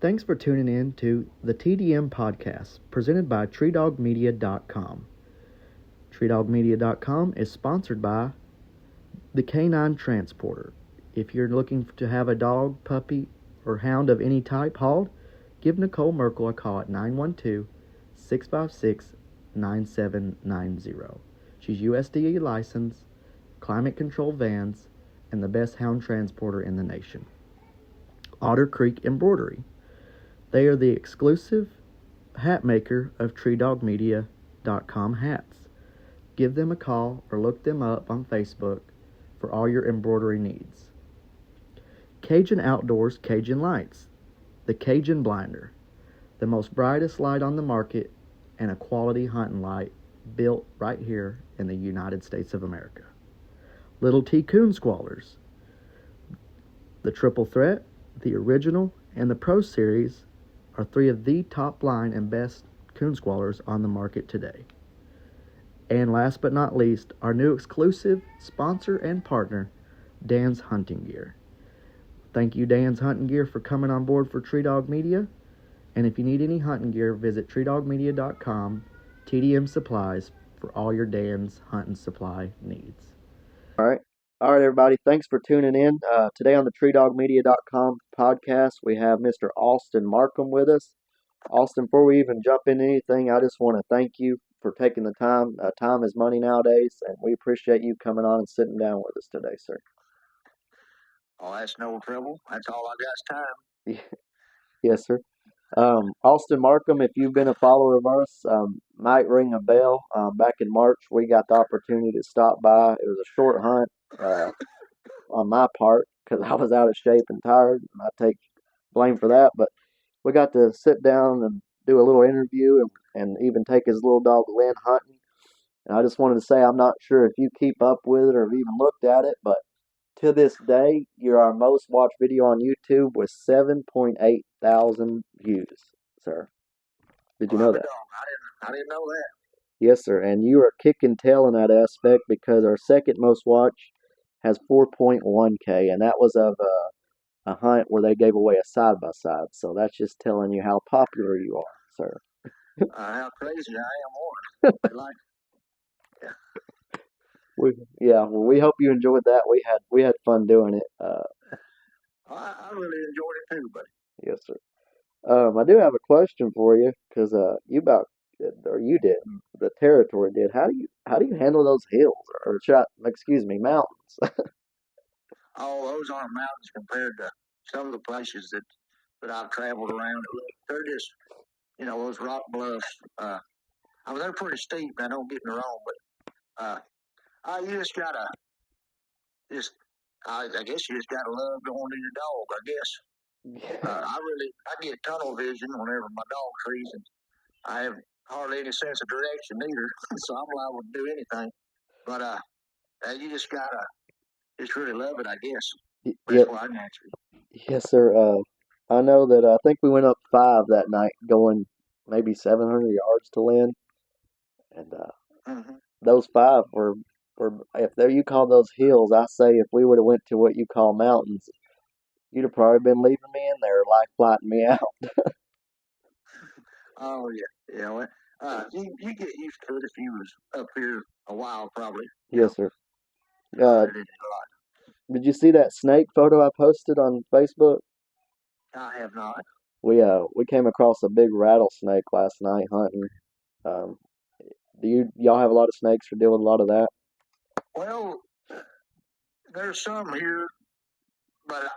Thanks for tuning in to the TDM podcast presented by TreeDogMedia.com. TreeDogMedia.com is sponsored by the Canine Transporter. If you're looking to have a dog, puppy, or hound of any type hauled, give Nicole Merkel a call at 912-656-9790. She's USDA licensed, climate control vans, and the best hound transporter in the nation. Otter Creek Embroidery. They are the exclusive hat maker of TreeDogMedia.com hats. Give them a call or look them up on Facebook for all your embroidery needs. Cajun Outdoors Cajun Lights. The Cajun Blinder. The most brightest light on the market and a quality hunting light built right here in the United States of America. Little T Coon Squallers. The Triple Threat, the Original, and the Pro Series are three of the top line and best coon squallers on the market today. And last but not least, our new exclusive sponsor and partner, Dan's Hunting Gear. Thank you, Dan's Hunting Gear, for coming on board for Tree Dog Media. And if you need any hunting gear, visit TreeDogMedia.com, TDM Supplies, for all your Dan's hunting supply needs. All right, everybody. Thanks for tuning in. Today on the TreeDogMedia.com podcast, we have Mr. Austin Marcum with us. Austin, before we even jump into anything, I just want to thank you for taking the time. Time is money nowadays, and we appreciate you coming on and sitting down with us today, sir. Oh, that's no trouble. That's all I got is time. Yes, sir. Austin Marcum, if you've been a follower of ours, might ring a bell. Back in March, we got the opportunity to stop by. It was a short hunt on my part because I was out of shape and tired. I take blame for that, but we got to sit down and do a little interview and even take his little dog Lynn hunting. And I just wanted to say I'm not sure if you keep up with it or have even looked at it, but to this day, you're our most watched video on YouTube with 7.8 thousand views, sir. Did you know that? I didn't know that. Yes, sir. And you are kicking tail in that aspect because our second most watch has 4.1K, and that was of a hunt where they gave away a side-by-side. So that's just telling you how popular you are, sir. How crazy I am on it. Like, yeah. Well, we hope you enjoyed that. We had fun doing it. I really enjoyed it too, buddy. Yes, sir. I do have a question for you because you did the territory did. How do you handle those hills or mountains? Oh, those aren't mountains compared to some of the places that I've traveled around. They're just, those rock bluffs. They're pretty steep. Now, don't get me wrong, but you just gotta I guess you just gotta love going to your dog. I guess. I get tunnel vision whenever my dog trees, and I have hardly any sense of direction either, so I'm liable to do anything. But you just gotta really love it, I guess. That's why I naturally. Yes, sir. I know that I think we went up 5 that night, going maybe 700 yards to Lynn, and those 5 were if there you call those hills. I say if we would have went to what you call mountains, you'd have probably been leaving me in there, life flighting me out. Oh yeah. You get used to it if you was up here a while, probably. Yes, sir. Did you see that snake photo I posted on Facebook? I have not. We came across a big rattlesnake last night hunting. Do y'all have a lot of snakes or deal with a lot of that? Well, there's some here, but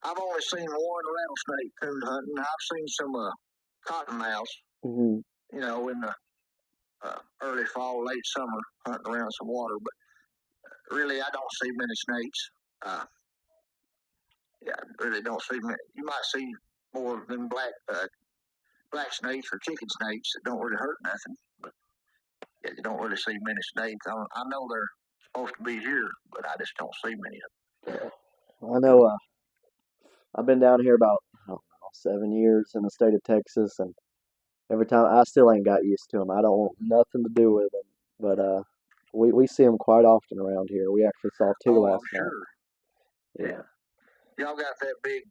I've only seen one rattlesnake coon hunting. I've seen some cottonmouths, in the early fall, late summer, hunting around some water. But really, I don't see many snakes. I really don't see many. You might see more than black snakes or chicken snakes that don't really hurt nothing. But you don't really see many snakes. I know they're supposed to be here, but I just don't see many of them. I know. I've been down here about 7 years in the state of Texas, and every time I still ain't got used to them. I don't want nothing to do with them, but we see them quite often around here. We actually saw 2 last night. Yeah. Y'all got that big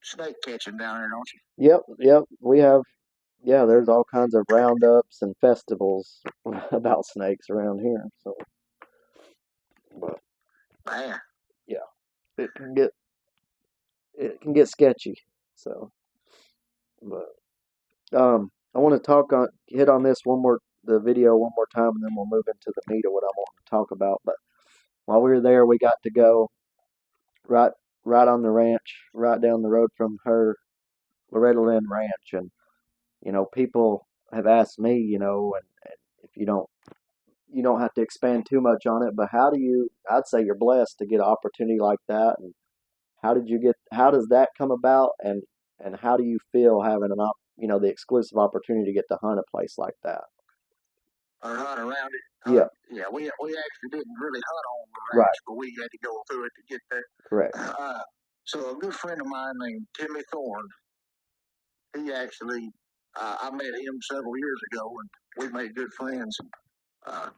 snake catching down there, don't you? Yep. We have, yeah, there's all kinds of roundups and festivals about snakes around here. So, but Man, yeah, it can get sketchy. So, but I want to hit on the video one more time, and then we'll move into the meat of what I want to talk about. But while we were there, we got to go right right on the ranch, right down the road from her Loretta Lynn Ranch, and people have asked me, and if you don't have to expand too much on it, but I'd say you're blessed to get an opportunity like that, and how does that come about, and how do you feel having the exclusive opportunity to get to hunt a place like that? or hunt around it. Yeah, Yeah, we actually didn't really hunt on the right, ranch, but we had to go through it to get there. correct. So a good friend of mine named Timmy Thorne, he actually, I met him several years ago, and we made good friends. Uh,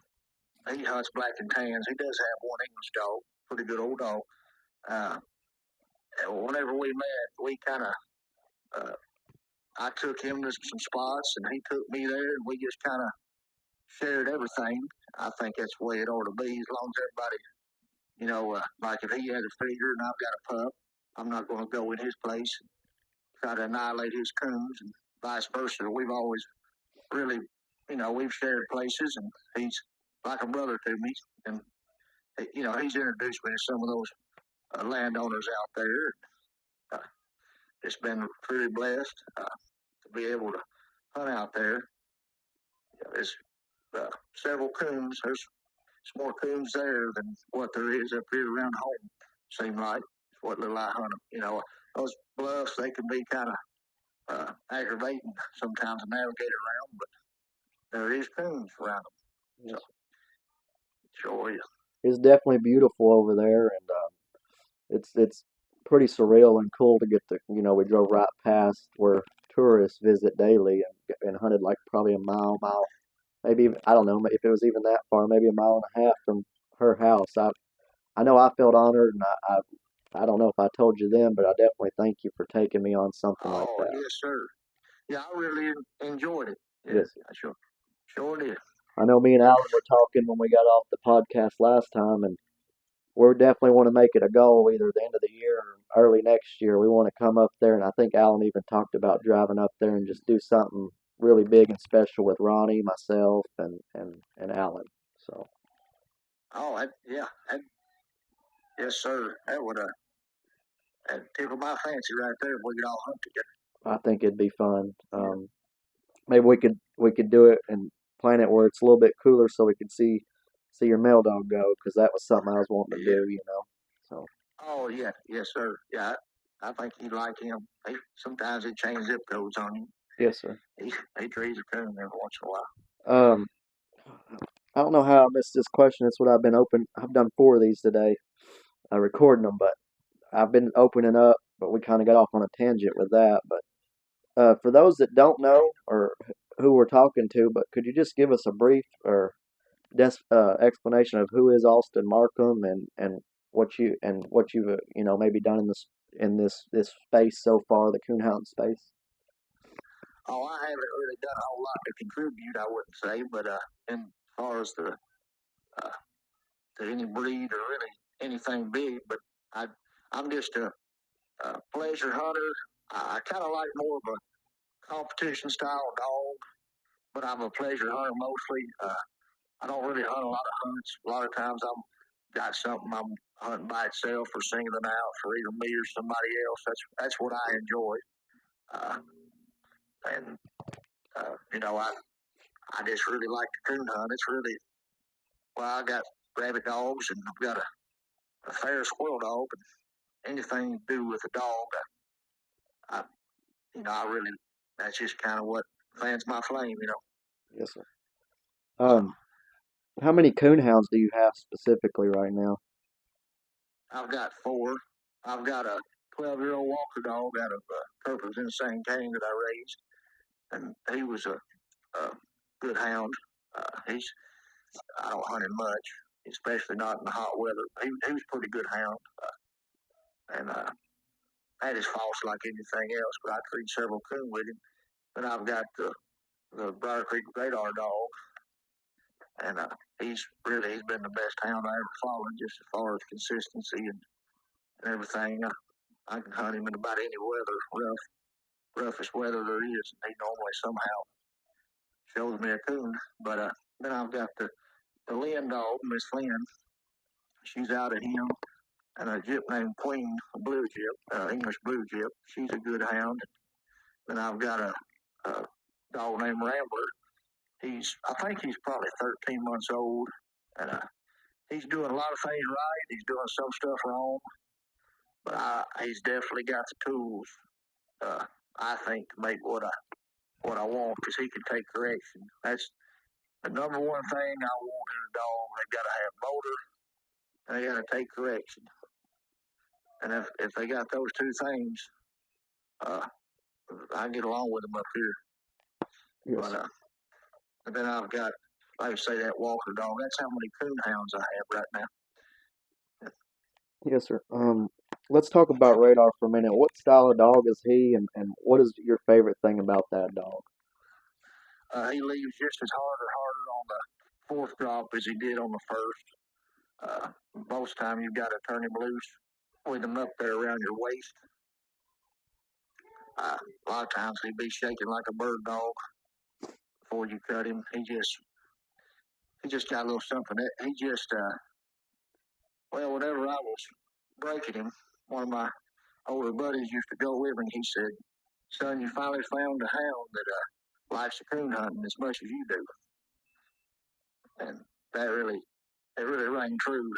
he hunts black and tans. He does have one English dog, pretty good old dog. Uh, and whenever we met, we kind of, uh, I took him to some spots, and he took me there, and we just kind of shared everything. I think that's the way it ought to be, as long as everybody, like if he has a figure and I've got a pup, I'm not going to go in his place and try to annihilate his coons, and vice versa. We've always really, we've shared places, and he's like a brother to me, and he's introduced me to some of those landowners out there. It's been truly blessed to be able to hunt out there. There's several coons. There's more coons there than what there is up here around home. Seem like what little I hunt them. Those bluffs, they can be kind of aggravating sometimes to navigate around, but there is coons around them. So, sure is. It's definitely beautiful over there, and it's pretty surreal and cool to get to. We drove right past where tourists visit daily, and hunted like probably a mile, maybe I don't know if it was even that far, maybe a mile and a half from her house. I know I felt honored, and I don't know if I told you then, but I definitely thank you for taking me on something like Oh, that. yes, sir. Yeah, I really enjoyed it. Yeah, Yes. I sure did. I know me and Alan were talking when we got off the podcast last time, and we definitely want to make it a goal either the end of the year or early next year. We want to come up there, and I think Alan even talked about driving up there and just do something really big and special with Ronnie, myself, and Alan. So. Oh, yes, sir. That would tickle my fancy right there if we could all hunt together. I think it'd be fun. Maybe we could do it and plan it where it's a little bit cooler so we could see your mail dog go, because that was something I was wanting to do. So. Oh yeah, yes sir. Yeah, I think you'd like him. Sometimes he changes zip codes on you. Yes, sir. He trees a coon every once in a while. Um, I don't know how I missed this question. It's what I've done 4 of these today, recording them, but I've been opening up, but we kind of got off on a tangent with that. But for those that don't know or who we're talking to, but could you just give us a brief or explanation of who is Austin Marcum, and what you've maybe done in this space so far, the coon hunting space? Oh, I haven't really done a whole lot to contribute, I wouldn't say, but as far as uh, to any breed or really anything big, but I'm just a pleasure hunter. I kind of like more of a competition style dog, but I'm a pleasure hunter mostly. I don't really hunt a lot of hunts. A lot of times I'm got something I'm hunting by itself or singling out for either me or somebody else. That's what I enjoy. Uh, and I just really like to coon hunt. It's really I got rabbit dogs and I've got a fair squirrel dog. And anything to do with a dog, I I really that's just kind of what fans my flame. Yes, sir. So How many coon hounds do you have specifically right now? I've got 4. I've got a 12-year-old Walker dog out of Purple's Insane Cane that I raised, and he was a good hound. I don't hunt him much, especially not in the hot weather. He was a pretty good hound, and that is false like anything else, but I treed several coon with him. Then I've got the Briar Creek Radar dog, and he's been the best hound I ever followed, just as far as consistency and everything. I can hunt him in about any weather, roughest weather there is, and he normally somehow shows me a coon. But then I've got the Lynn dog, Miss Lynn. She's out at him, and a gyp named Queen, a blue gyp, English blue gyp. She's a good hound. Then I've got a dog named Rambler. I think he's probably 13 months old, and he's doing a lot of things right. He's doing some stuff wrong, but he's definitely got the tools. I think to make what I want, because he can take correction. That's the number one thing I want in a dog. They got to have motor, and they got to take correction. And if they got those two things, I get along with them up here. Yes. But then I've got, like I say, that Walker dog. That's how many coon hounds I have right now. Yes, sir. Let's talk about Radar for a minute. What style of dog is he, and what is your favorite thing about that dog? He leaves just as hard or harder on the fourth drop as he did on the first. Most time you've got to turn him loose with him up there around your waist. A lot of times he'd be shaking like a bird dog before you cut him. He just got a little something. Whenever I was breaking him, one of my older buddies used to go with me, and he said, "Son, you finally found a hound that likes the coon hunting as much as you do." And it really rang true.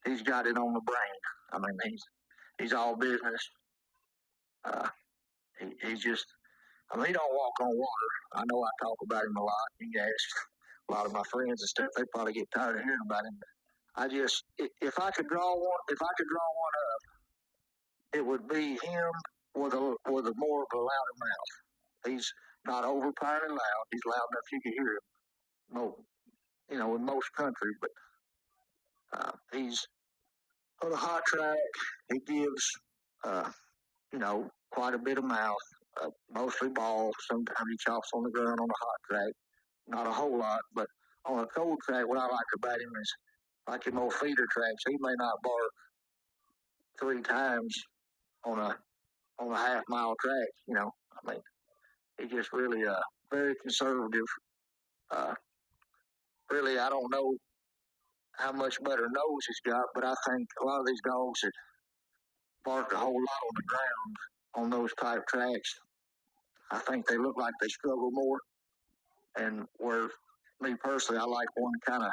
He's got it on the brain. I mean, he's all business. He's just, he don't walk on water. I know I talk about him a lot. You ask a lot of my friends and stuff, they probably get tired of hearing about him. If I could draw one up, it would be him with a more of a louder mouth. He's not overpowering loud. He's loud enough you can hear him. In most countries, but he's on a hot track. He gives, quite a bit of mouth, mostly ball. Sometimes he chops on the ground on a hot track. Not a whole lot, but on a cold track, what I like about him is, like in old feeder tracks, he may not bark 3 times on a half-mile track. He's just really very conservative. Really, I don't know how much better nose he's got, but I think a lot of these dogs that bark a whole lot on the ground on those type tracks, I think they look like they struggle more. And where me personally, I like one kind of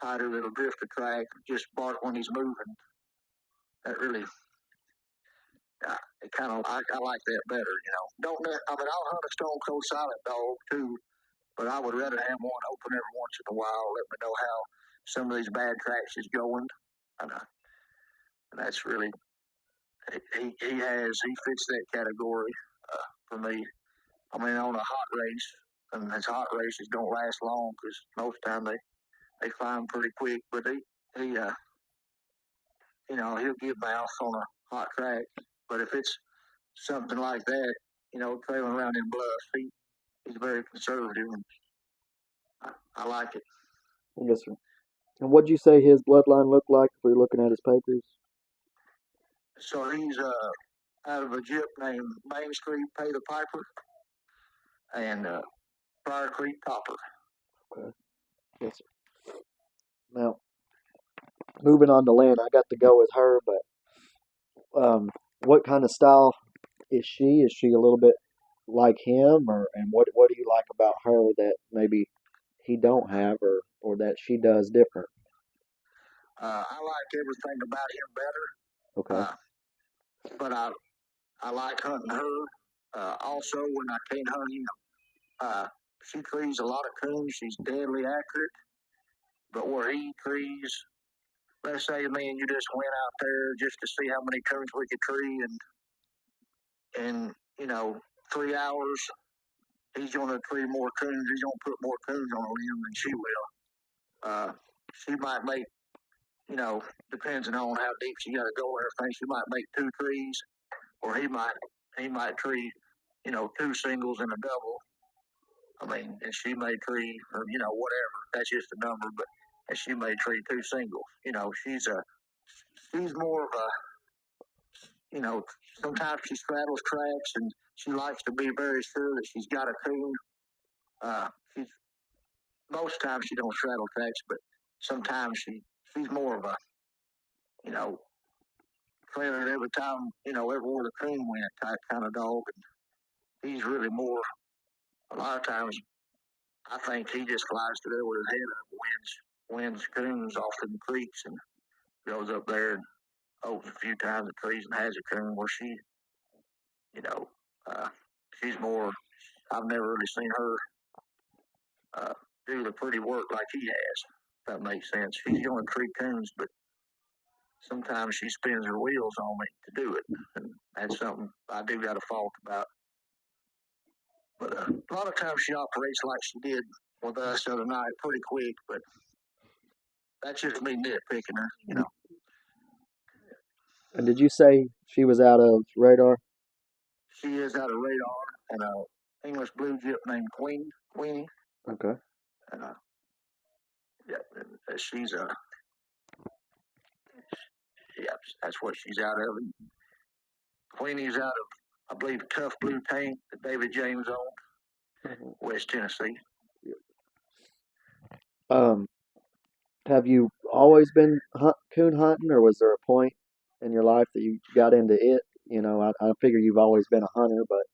tighter little drifter track, just bark when he's moving. That really, I like that better. I'll hunt a stone cold silent dog too, but I would rather have one open every once in a while. Let me know how some of these bad tracks is going, and that's really he fits that category for me. I mean, on a hot race, and his hot races don't last long because most of the time they fly him pretty quick. But he'll give mouth on a hot track. But if it's something like that, trailing around in bluffs, he's very conservative, and I like it. Yes, sir. And what'd you say his bloodline looked like if we were looking at his papers? So he's out of a gyp named Main Street Pay the Piper and Briar Creek Topper. Okay. Yes, sir. Now, moving on to Lynn, I got to go with her, but what kind of style is she? Is she a little bit like him, and what do you like about her that maybe he don't have, or that she does different? I like everything about him better. Okay. But I like hunting her. Also, when I can't hunt him, she trees a lot of coons. She's deadly accurate. But where he trees, let's say me and you just went out there just to see how many coons we could tree, and 3 hours, he's going to tree more coons. He's going to put more coons on a limb than she will. She might make you know, depending on how deep she got to go and everything, she might make 2 trees, or he might tree, you know, 2 singles and a double. I mean, and she may tree, or you know, whatever. That's just a number, but and she may tree 2 singles. You know, she's more of a, you know, sometimes she straddles tracks and she likes to be very sure that she's got a coon. She's most times she don't straddle tracks, but sometimes she's more of a, you know, trailing every time, you know, everywhere the coon went type kind of dog. And he's really more. A lot of times, I think he just flies to there with his head up, wins coons off in the creeks, and goes up there and opens a few times the trees and has a coon. Where she, you know, uh, she's more. I've never really seen her do the pretty work like he has. If that makes sense. She's going to tree coons, but sometimes she spins her wheels on me to do it, and that's something I do got a fault about. But a lot of times she operates like she did with us the other night, pretty quick. But that's just me nitpicking her, you know. And did you say she was out of radar? She is out of radar, and a English blue jip named Queenie. Okay. And yeah, and she's yeah, that's what she's out of. And Queenie's out of, I believe, Tough Blue Tank that David James owned, West Tennessee. Have you always been coon hunting, or was there a point in your life that you got into it? You know, I figure you've always been a hunter, but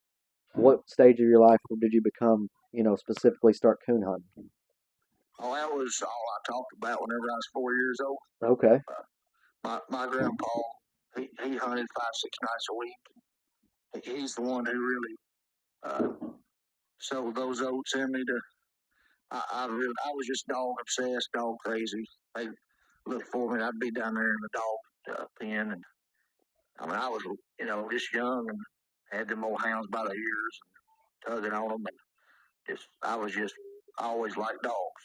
what stage of your life did you become, you know, specifically start coon hunting? Oh, that was all I talked about whenever I was 4 years old. Okay. My grandpa, he hunted 5, 6 nights a week. He's the one who really sowed those oats in me to. I was just dog obsessed, dog crazy. They looked for me. I'd be down there in the dog pen, and I mean, I was, you know, just young and had them old hounds by the ears and tugging on them, and I was just always liked dogs.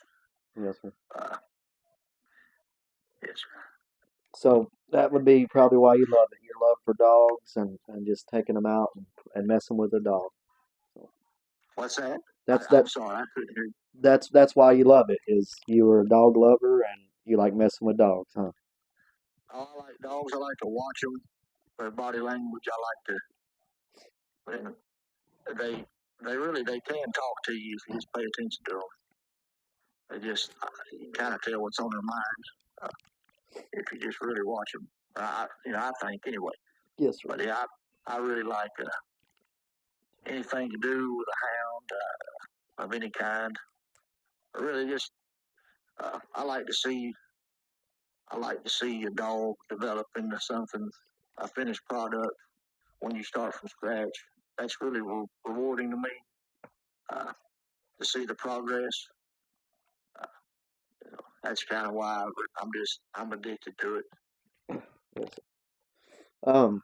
Yes, sir. Yes. So that would be probably why you love it. Your love for dogs and just taking them out and messing with a dog. What's that? That's I'm sorry, I couldn't hear you. that's why you love it. Is you were a dog lover and you like messing with dogs, huh? Oh, I like dogs. I like to watch them. Their body language. I like to. They can talk to you if you just pay attention to them. They just you can kind of tell what's on their minds if you just really watch them. I think anyway. Yes, sir. But yeah, I really like anything to do with a hound of any kind. I really just I like to see a dog develop into something, a finished product when you start from scratch. That's really rewarding to me to see the progress. That's kind of why I'm addicted to it. Yes. Um,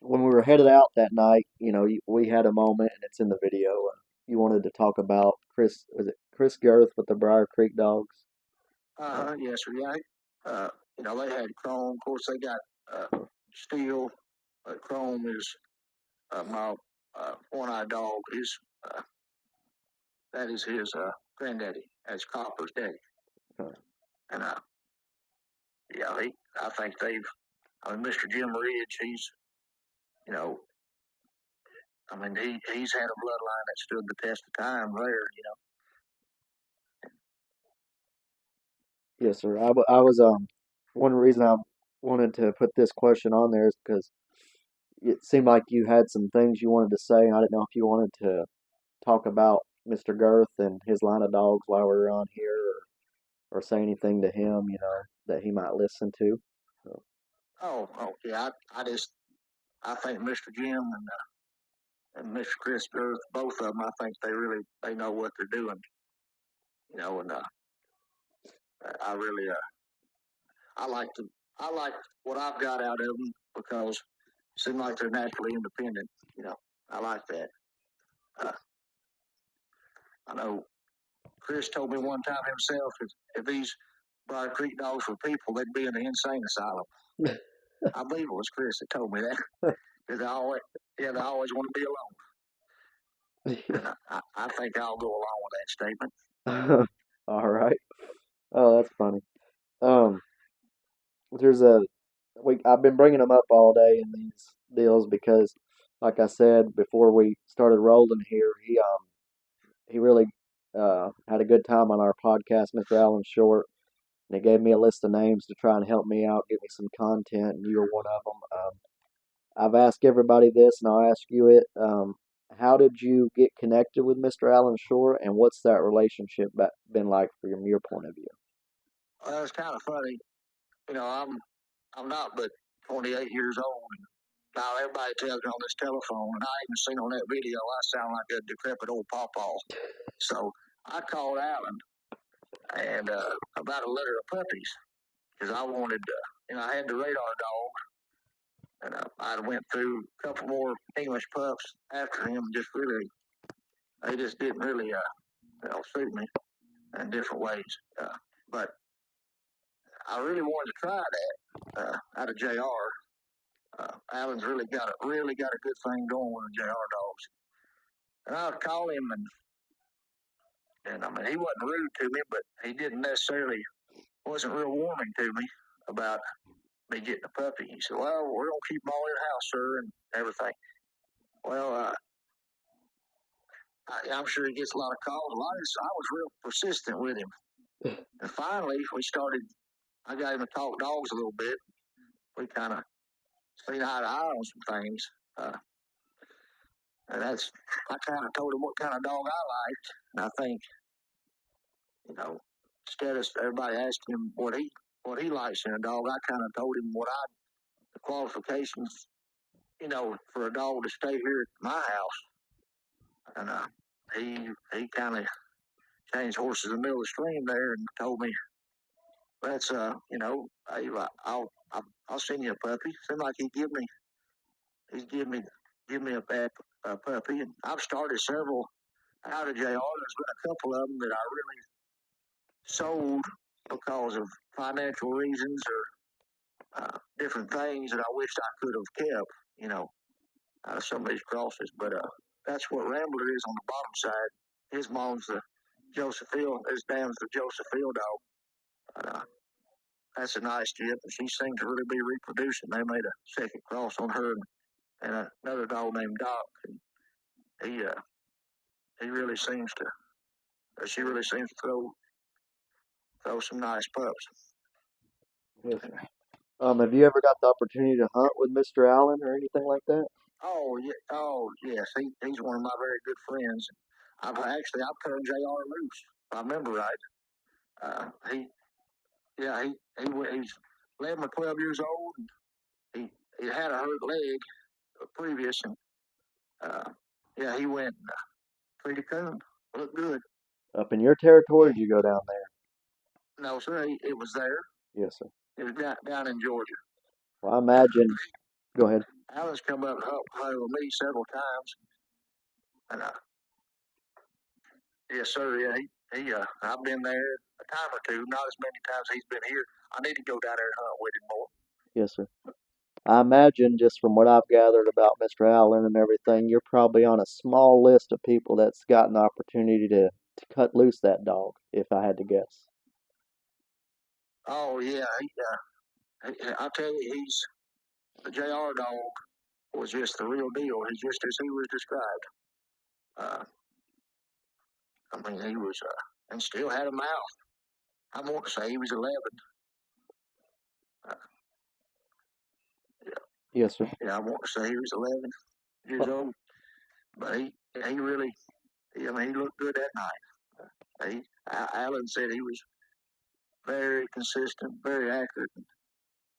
when we were headed out that night, you know, we had a moment, and it's in the video. You wanted to talk about was it Chris Girth with the Briar Creek dogs? Yes, right. You know, they had Chrome. Of course, they got Steel. Chrome is my one-eyed dog. That is his granddaddy. That's Copper's daddy. And yeah, I think Mr. Jim Ridge. You know, he's had a bloodline that stood the test of time there. You know. Yes, sir. I was one reason I wanted to put this question on there is because it seemed like you had some things you wanted to say, and I didn't know if you wanted to talk about Mr. Girth and his line of dogs while we were on here, or say anything to him, you know, that he might listen to. So. Oh, yeah. I think Mr. Jim and Mr. Chris Girth, both of them, I think they know what they're doing. You know, and I really I like what I've got out of them because it seems like they're naturally independent. You know, I like that. I know Chris told me one time himself if he's Briar Creek dogs were people, they'd be in the insane asylum. I believe it was Chris that told me that. Because they always want to be alone. And I think I'll go along with that statement. All right. Oh, that's funny. Um, I've been bringing them up all day in these deals because, like I said before we started rolling here, he really had a good time on our podcast, Mr. Alan Short, and he gave me a list of names to try and help me out, give me some content, and you were one of them. I've asked everybody this, and I'll ask you it. How did you get connected with Mr. Alan Short, and what's that relationship been like from your point of view? Well, it's kind of funny. I'm not but 28 years old. Now everybody tells me on this telephone, and I even seen on that video, I sound like a decrepit old pawpaw. So I called Alan and about a litter of puppies because I wanted, I had the radar dog, and I went through a couple more English pups after him. They just didn't really, suit me in different ways. But I really wanted to try that out of JR. Alan's really got a good thing going with the JR dogs. And I would call him, and I mean, he wasn't rude to me, but he wasn't real warming to me about me getting a puppy. He said, "Well, we're gonna keep them all in the house, sir, and everything." Well, I'm sure he gets a lot of calls. I was real persistent with him, and finally I got him to talk dogs a little bit. We kind of seen eye to eye on some things. And I kind of told him what kind of dog I liked. And I think, instead of everybody asking him what he likes in a dog, I kind of told him the qualifications, for a dog to stay here at my house. And he kind of changed horses in the middle of the stream there and told me, "That's hey, I'll send you a puppy." Seemed like he'd give me a puppy, and I've started several out of JR. There's been a couple of them that I really sold because of financial reasons or different things that I wished I could have kept, out of some of these crosses. But that's what Rambler is on the bottom side. His mom's the Joseph Field. His dam's the Joseph Field dog. That's a nice jip, and she seems to really be reproducing. They made a second cross on her and another dog named Doc, and he really seems to. She really seems to throw some nice pups. Yes. Have you ever got the opportunity to hunt with Mr. Allen or anything like that? Oh yeah, yes. He's one of my very good friends. I've turned JR loose. If I remember right. He's 11 or 12 years old. And he had a hurt leg previous, and he went free to come. Looked good. Up in your territory, or did you go down there? No, sir. It was there. Yes, sir. It was down in Georgia. Well, I imagine. Go ahead. Alan's come up and hunted with me several times, and yes, sir. Yeah, I've been there a time or two. Not as many times he's been here. I need to go down there and hunt with him more. Yes, sir. I imagine, just from what I've gathered about Mr. Allen and everything, you're probably on a small list of people that's gotten the opportunity to cut loose that dog, if I had to guess. Oh yeah, I tell you, the JR dog was just the real deal. He's just as he was described. I mean, he was, and still had a mouth. I want to say he was 11. Yeah. Yes, sir. Yeah, I want to say he was 11 years old. But he really, he looked good that night. Alan said he was very consistent, very accurate,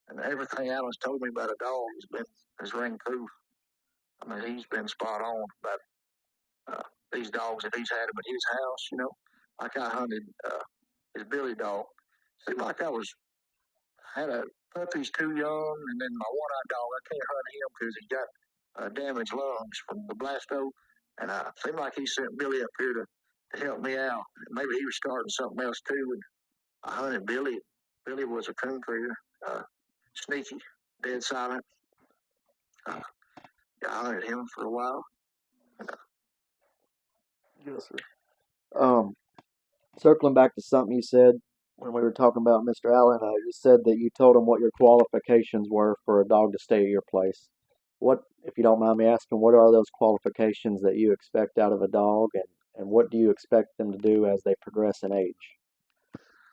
and everything Alan's told me about a dog has ring true. I mean, he's been spot on about these dogs that he's had them at his house. Like I hunted his Billy dog. Seemed like had a puppy's too young, and then my one-eyed dog, I can't hunt him because he got damaged lungs from the blasto, and seemed like he sent Billy up here to help me out. Maybe he was starting something else too, and I hunted Billy. really was a coon treater. Sneaky, dead silent. I hunted him for a while. Yes, sir. Circling back to something you said when we were talking about Mr. Allen, you said that you told him what your qualifications were for a dog to stay at your place. What, if you don't mind me asking, what are those qualifications that you expect out of a dog, and what do you expect them to do as they progress in age?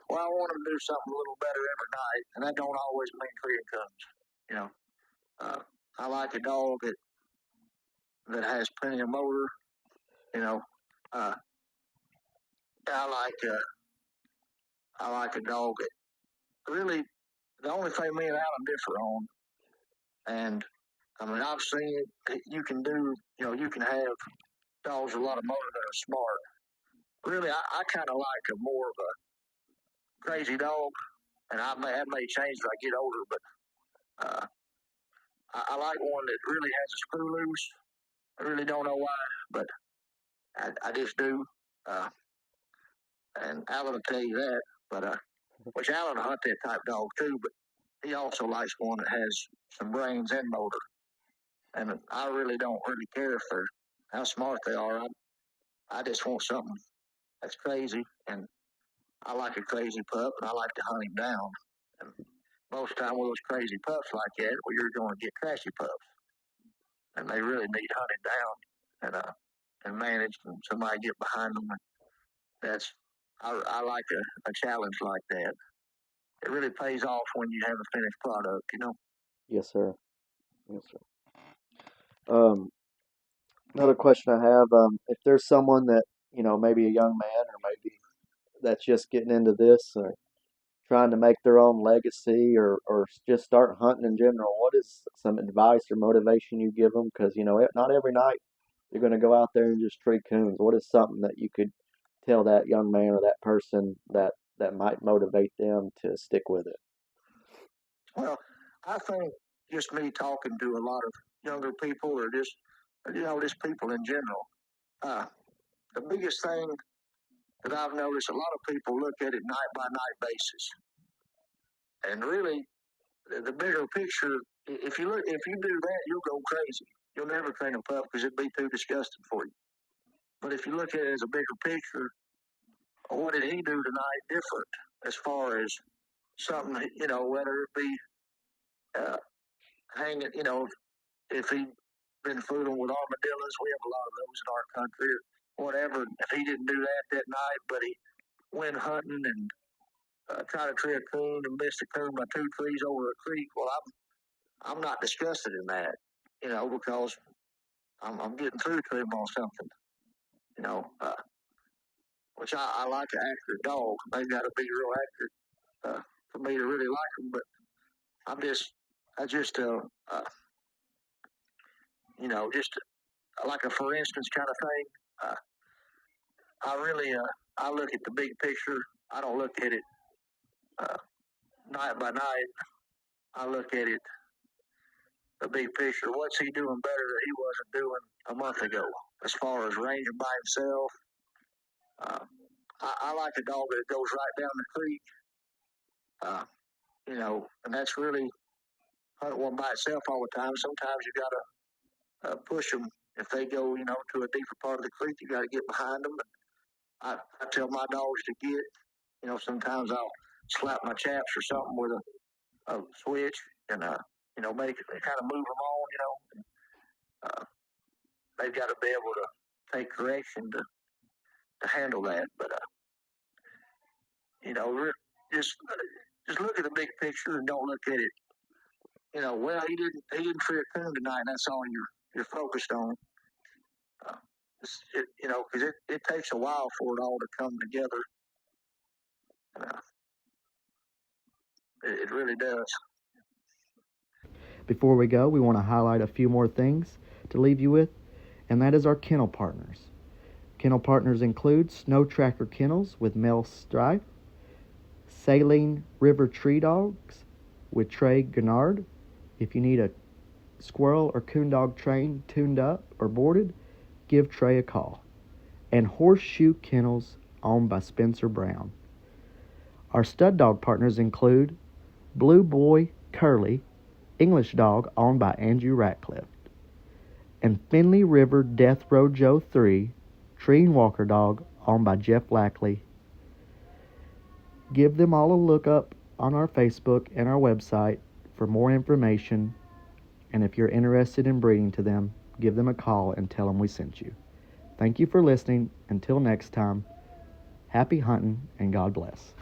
Well, I want them to do something a little better every night, and that don't always mean treating coons. You know, I like a dog that has plenty of motor. You know, uh, I like a dog that really the only thing me and Alan differ on, and I mean I've seen it. You can do, you can have dogs with a lot of motor that are smart. Really, I kind of like a more of a crazy dog, and that may change as I get older, but uh, I like one that really has a screw loose. I really don't know why, but I just do. Uh, and Alan will tell you that. But which Alan will hunt that type dog too, but he also likes one that has some brains and motor. And I really don't really care for how smart they are. I just want something that's crazy, and I like a crazy pup, and I like to hunt him down. And most of the time with those crazy pups like that, well, you're going to get trashy pups, and they really need hunted down and managed, and somebody get behind them. And I like a challenge like that. It really pays off when you have a finished product. Yes, sir. Yes, sir. Another question I have, if there's someone that, maybe a young man or maybe that's just getting into this or trying to make their own legacy or just start hunting in general, what is some advice or motivation you give them? Because, not every night you're going to go out there and just tree coons. What is something that you could tell that young man or that person that might motivate them to stick with it? Well, I think just me talking to a lot of younger people or just people in general, the biggest thing that I've noticed, a lot of people look at it night by night basis. And really, the bigger picture, if you do that, you'll go crazy. You'll never train a pup because it'd be too disgusting for you. But if you look at it as a bigger picture, what did he do tonight different as far as something, whether it be hanging, if he'd been fooling with armadillos, we have a lot of those in our country, or whatever. If he didn't do that night, but he went hunting and tried to tree a coon and missed a coon by 2 trees over a creek, well, I'm not disgusted in that, because I'm getting through to him on something, which I like an accurate dog. They got to be real accurate for me to really like them. But I just just like a for instance kind of thing. I really I look at the big picture. I don't look at it night by night. I look at it the big picture. What's he doing better that he wasn't doing a month ago? As far as ranging by himself, I like a dog that goes right down the creek. And that's really hunt one by itself all the time. Sometimes you got to push them. If they go, to a deeper part of the creek, you got to get behind them. And I tell my dogs to get. Sometimes I'll slap my chaps or something with a switch and make it kind of move them on. And, they've got to be able to take correction to handle that. But just look at the big picture and don't look at it. Well, he didn't tree a coon tonight, and that's all you're focused on. Because it takes a while for it all to come together. It really does. Before we go, we want to highlight a few more things to leave you with, and that is our kennel partners. Kennel partners include Snow Tracker Kennels with Mel Strife, Saline River Tree Dogs with Trey Gennard. If you need a squirrel or coon dog trained, tuned up, or boarded, give Trey a call. And Horseshoe Kennels, owned by Spencer Brown. Our stud dog partners include Blue Boy Curly, English dog owned by Andrew Ratcliffe, and Finley River Death Row Joe 3, Tree and Walker dog owned by Jeff Lackley. Give them all a look up on our Facebook and our website for more information, and if you're interested in breeding to them, give them a call and tell them we sent you. Thank you for listening. Until next time, happy hunting and God bless.